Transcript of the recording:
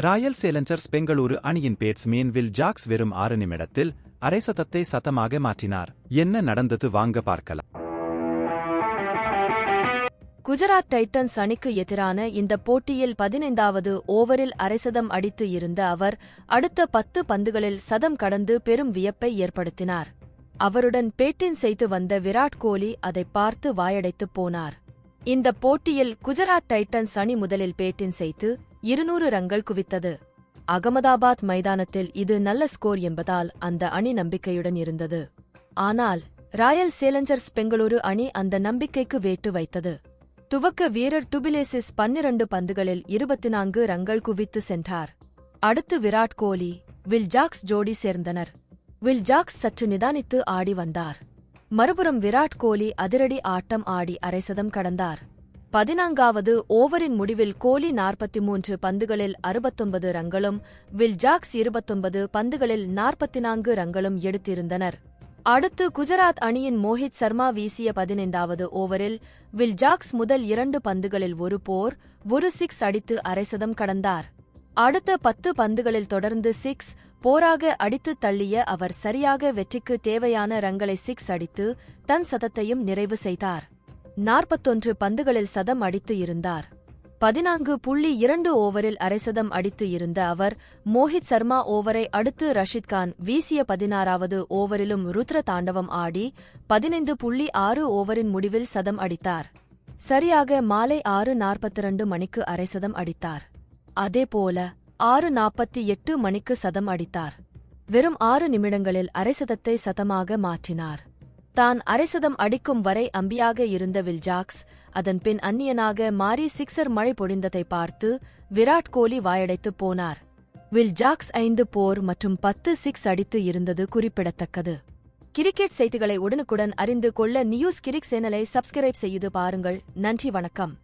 Royal Challengers Bengaluru அணியின் batsman will Jacks வெறும் 6 நிமிடத்தில் அரை சதத்தை சதமாக மாற்றினார். என்ன நடந்தது வாங்க பார்க்கலாம். குஜராத் டைட்டன்ஸ் அணிக்கு எதிரான இந்த போட்டியில் 15வது ஓவரில் அரைசதம் அடித்து இருந்த அவர் அடுத்த 10 பந்துகளில் சதம் கடந்து பெரும் வியப்பை ஏற்படுத்தினார். அவருடன் பேட்டிங் செய்து வந்த விராட் கோலி அதை பார்த்து வாயடைத்துப் போனார். இந்த போட்டியில் குஜராத் டைட்டன்ஸ் அணி முதலில் பேட்டிங் செய்து 200 ரன்கள் குவித்தது. அகமதாபாத் மைதானத்தில் இது நல்ல ஸ்கோர் என்பதால் அந்த அணி நம்பிக்கையுடன் இருந்தது. ஆனால் ராயல் சேலஞ்சர்ஸ் பெங்களூரு அணி அந்த நம்பிக்கைக்கு வேட்டு வைத்தது. துவக்க வீரர் டுபிலேசிஸ் 12 பந்துகளில் 24 ரன்கள் குவித்து சென்றார். அடுத்து விராட் கோலி, வில் ஜாக்ஸ் ஜோடி சேர்ந்தனர். வில் ஜாக்ஸ் சற்று நிதானித்து ஆடி வந்தார். மறுபுறம் விராட் கோலி அதிரடி ஆட்டம் ஆடி அரைசதம் கடந்தார். 14வது ஓவரின் முடிவில் கோலி 43 பந்துகளில் 69 ரன்களும் வில் ஜாக்ஸ் 29 பந்துகளில் 44 ரன்களும் எடுத்திருந்தனர். அடுத்து குஜராத் அணியின் மோஹித் சர்மா வீசிய 15வது ஓவரில் வில் ஜாக்ஸ் முதல் 2 பந்துகளில் ஒரு போர் ஒரு சிக்ஸ் அடித்து அரைசதம் கடந்தார். அடுத்த 10 பந்துகளில் தொடர்ந்து சிக்ஸ் போராக அடித்து தள்ளிய அவர் சரியாக வெற்றிக்கு தேவையான ரன்களை சிக்ஸ் அடித்து தன் சதத்தையும் நிறைவு செய்தார். 41 பந்துகளில் சதம் அடித்து இருந்தார். 14.2 ஓவரில் அரைசதம் அடித்து இருந்த அவர் மோஹித் சர்மா ஓவரை அடுத்து ரஷித் கான் வீசிய 16வது ஓவரிலும் ருத்ர தாண்டவம் ஆடி 15.6 ஓவரின் முடிவில் சதம் அடித்தார். சரியாக மாலை 6:42 மணிக்கு அரைசதம் அடித்தார். அதேபோல 6:48 மணிக்கு சதம் அடித்தார். வெறும் 6 நிமிடங்களில் அரைசதத்தை சதமாக மாற்றினார். தான் அரைசதம் அடிக்கும் வரை அம்பியாக இருந்த வில் ஜாக்ஸ் அதன் பின் அந்நியனாக மாறி சிக்ஸர் மழை பொழிந்ததை பார்த்து விராட் கோலி வாயடைத்துப் போனார். வில் ஜாக்ஸ் 5 போர் மற்றும் 10 சிக்ஸ் அடித்து இருந்தது குறிப்பிடத்தக்கது. கிரிக்கெட் செய்திகளை உடனுக்குடன் அறிந்து கொள்ள நியூஸ் கிரிக் சேனலை சப்ஸ்கிரைப் செய்து பாருங்கள். நன்றி, வணக்கம்.